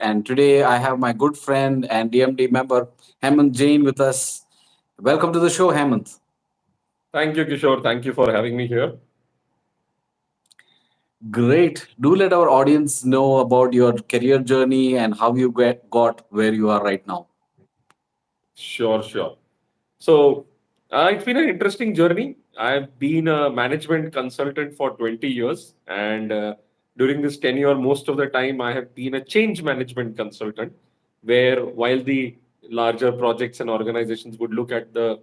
And today I have my good friend and DMD member Hemant Jain with us. Welcome to the show, Hemant. Thank you, Kishore. Thank you for having me here. Great. Do let our audience know about your career journey and how you got where you are right now. Sure, sure. So, it's been an interesting journey. I've been a management consultant for 20 years, and during this tenure, most of the time, I have been a change management consultant, where while the larger projects and organizations would look at the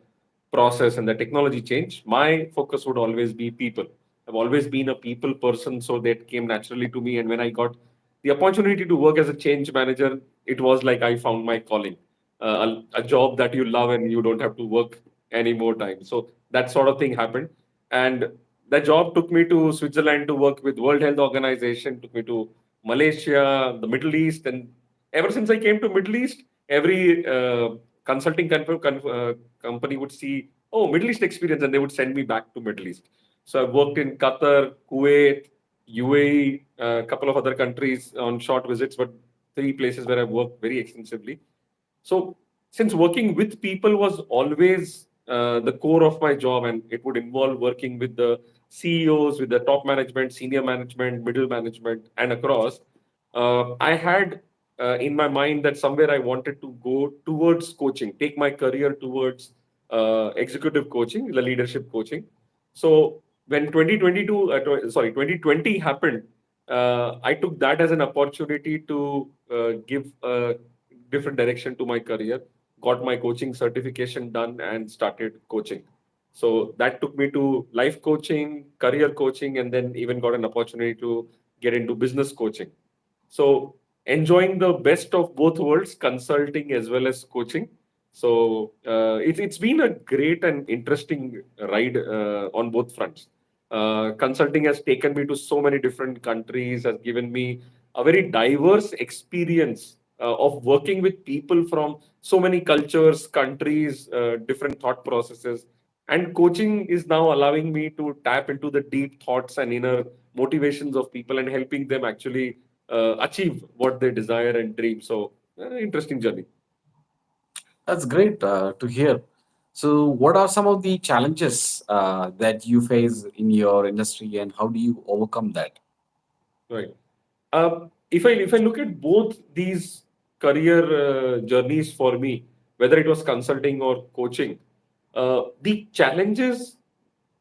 process and the technology change, my focus would always be people. I've always been a people person, so that came naturally to me. And when I got the opportunity to work as a change manager, it was like I found my calling, a job that you love and you don't have to work any more time. So that sort of thing happened. And that job took me to Switzerland to work with World Health Organization, took me to Malaysia, the Middle East. And ever since I came to Middle East, every consulting company would see, oh, Middle East experience, and they would send me back to Middle East. So I've worked in Qatar, Kuwait, UAE, a couple of other countries on short visits, but three places where I've worked very extensively. So, since working with people was always the core of my job, and it would involve working with the CEOs, with the top management, senior management, middle management, and across, I had in my mind that somewhere I wanted to go towards coaching, take my career towards executive coaching, the leadership coaching. So, when 2022, 2020 happened, I took that as an opportunity to give different direction to my career, got my coaching certification done, and started coaching. So that took me to life coaching, career coaching, and then even got an opportunity to get into business coaching. So enjoying the best of both worlds, consulting as well as coaching. So it's been a great and interesting ride on both fronts. Consulting has taken me to so many different countries, has given me a very diverse experience of working with people from so many cultures, countries, different thought processes. And coaching is now allowing me to tap into the deep thoughts and inner motivations of people and helping them actually achieve what they desire and dream. So, interesting journey. That's great to hear. So, what are some of the challenges that you face in your industry and how do you overcome that? Right. If I look at both these career journeys for me, whether it was consulting or coaching, the challenges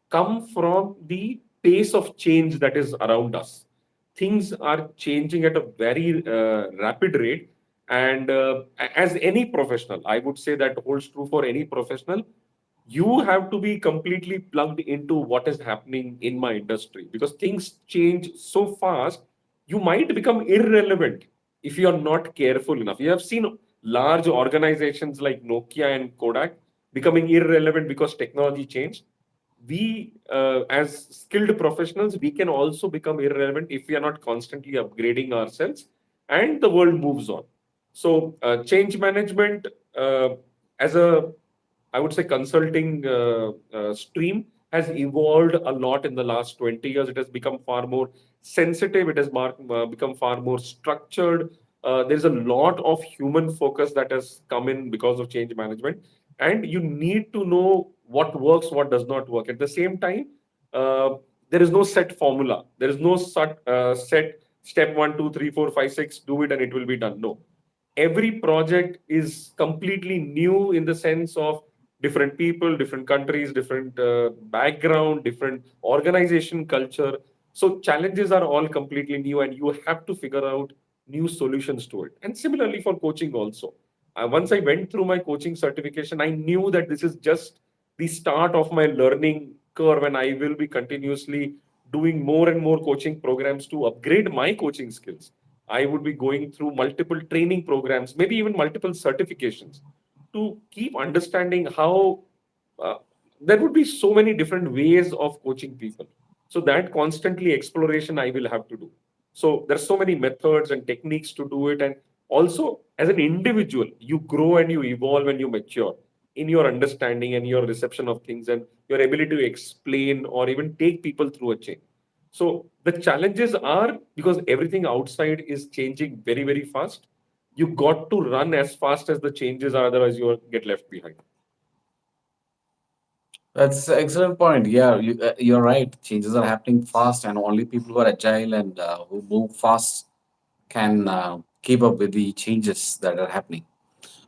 come from the pace of change that is around us. Things are changing at a very rapid rate, and as any professional, I would say that holds true for any professional. You have to be completely plugged into what is happening in my industry because things change so fast. You might become irrelevant if you are not careful enough. You have seen large organizations like Nokia and Kodak becoming irrelevant because technology changed. We as skilled professionals, we can also become irrelevant if we are not constantly upgrading ourselves, and the world moves on. So change management, as a, I would say, consulting stream has evolved a lot in the last 20 years. It has become far more sensitive. It has become far more structured. There's a lot of human focus that has come in because of change management. And you need to know what works, what does not work. At the same time, uh, there is no set formula. There is no set step 1, 2, 3, 4, 5, 6, do it and it will be done. No, every project is completely new in the sense of different people, different countries, different background, different organization culture. So challenges are all completely new, and you have to figure out new solutions to it. And similarly for coaching also. Once I went through my coaching certification, I knew that this is just the start of my learning curve, and I will be continuously doing more and more coaching programs to upgrade my coaching skills. I would be going through multiple training programs, maybe even multiple certifications to keep understanding how uh, there would be so many different ways of coaching people. So that constantly exploration I will have to do. So there's so many methods and techniques to do it. And also as an individual, you grow and you evolve and you mature in your understanding and your reception of things and your ability to explain or even take people through a change. So the challenges are because everything outside is changing very, very fast. You got to run as fast as the changes are, otherwise you will get left behind. That's an excellent point. Yeah, you're right. Changes are happening fast, and only people who are agile and who move fast can keep up with the changes that are happening.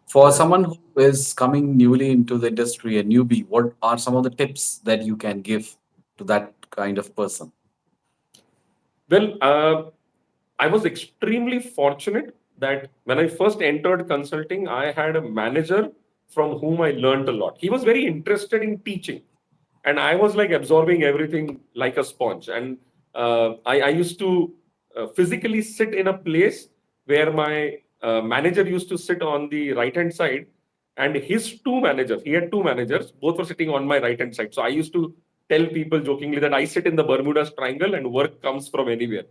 For Yeah. someone who is coming newly into the industry, a newbie, what are some of the tips that you can give to that kind of person? Well, I was extremely fortunate that when I first entered consulting, I had a manager from whom I learned a lot. He was very interested in teaching, and I was like absorbing everything like a sponge. And I used to physically sit in a place where my manager used to sit on the right hand side, and his two managers, he had two managers, both were sitting on my right hand side. So I used to tell people jokingly that I sit in the Bermuda's Triangle and work comes from anywhere.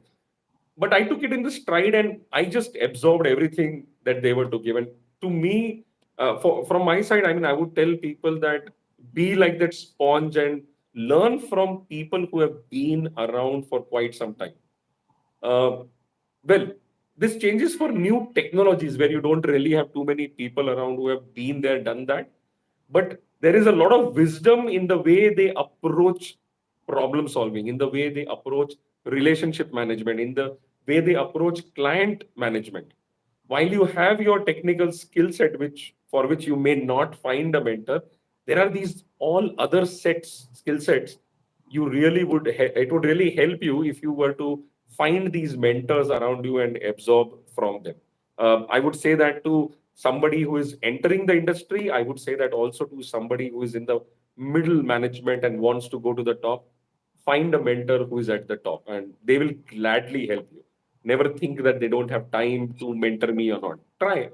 But I took it in the stride and I just absorbed everything that they were to give. And to me, from my side, I mean, I would tell people that be like that sponge and learn from people who have been around for quite some time. Uh, well, this changes for new technologies where you don't really have too many people around who have been there, done that. But there is a lot of wisdom in the way they approach problem solving, in the way they approach relationship management, in the way they approach client management. While you have your technical skill set, which for which you may not find a mentor, there are these all other sets, skill sets. You really it would really help you if you were to find these mentors around you and absorb from them. I would say that to somebody who is entering the industry. I would say that also to somebody who is in the middle management and wants to go to the top. Find a mentor who is at the top, and they will gladly help you. Never think that they don't have time to mentor me or not. Try,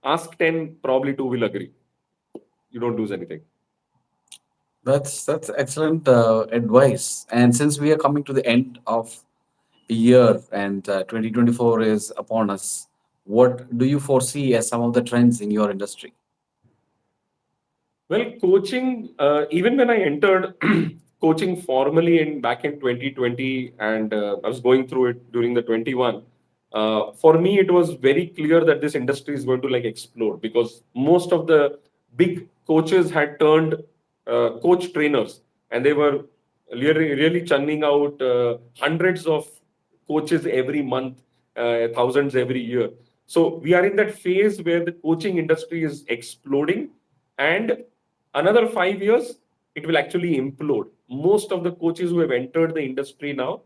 ask 10, probably two will agree. You don't lose anything. That's excellent advice. And since we are coming to the end of the year and 2024 is upon us, what do you foresee as some of the trends in your industry? Well, coaching, even when I entered coaching formally in back in 2020, and I was going through it during the 21, for me, it was very clear that this industry is going to like explode because most of the big coaches had turned coach trainers, and they were really churning out hundreds of coaches every month, thousands every year. So we are in that phase where the coaching industry is exploding, and another 5 years, it will actually implode. Most of the coaches who have entered the industry now,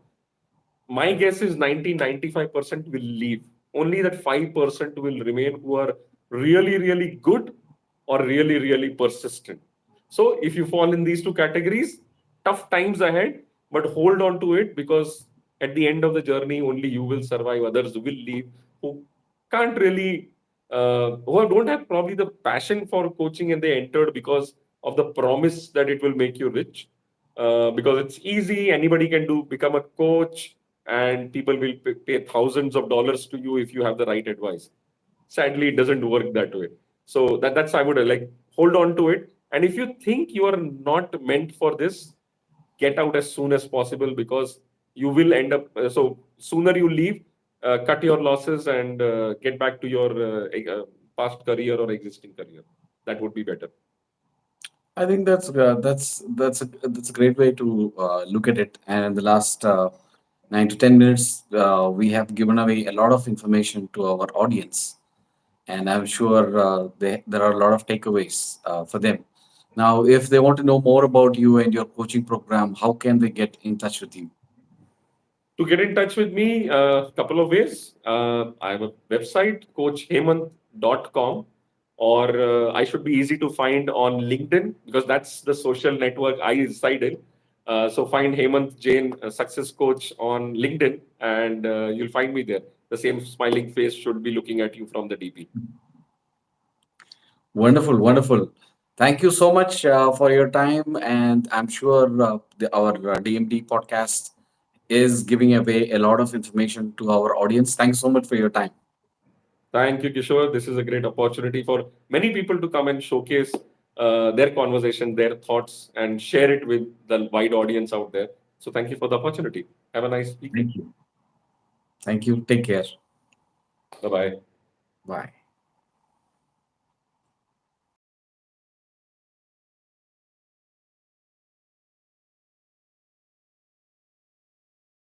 my guess is 90-95% will leave. Only that 5% will remain who are really good or really persistent. So if you fall in these two categories, tough times ahead, but hold on to it because at the end of the journey, only you will survive. Others will leave who can't really, who don't have probably the passion for coaching, and they entered because of the promise that it will make you rich. Because it's easy, anybody can do become a coach, and people will pay thousands of dollars to you if you have the right advice. Sadly, it doesn't work that way. So that's I would like hold on to it. And if you think you are not meant for this, get out as soon as possible because you will end up. So sooner you leave, cut your losses and get back to your past career or existing career. That would be better. I think that's a great way to look at it. And in the last 9 to 10 minutes, we have given away a lot of information to our audience, and I'm sure there are a lot of takeaways for them. Now, if they want to know more about you and your coaching program, how can they get in touch with you? To get in touch with me, a couple of ways. I have a website, coachhemant.com, or I should be easy to find on LinkedIn because that's the social network I reside in. So find Hemant Jain, success coach on LinkedIn, and you'll find me there. The same smiling face should be looking at you from the DP. Wonderful, wonderful. Thank you so much for your time, and I'm sure our DMD podcast is giving away a lot of information to our audience. Thanks so much for your time. Thank you, Kishore. This is a great opportunity for many people to come and showcase their conversation, their thoughts, and share it with the wide audience out there. So, thank you for the opportunity. Have a nice weekend. Thank you. Thank you. Take care. Bye bye. Bye.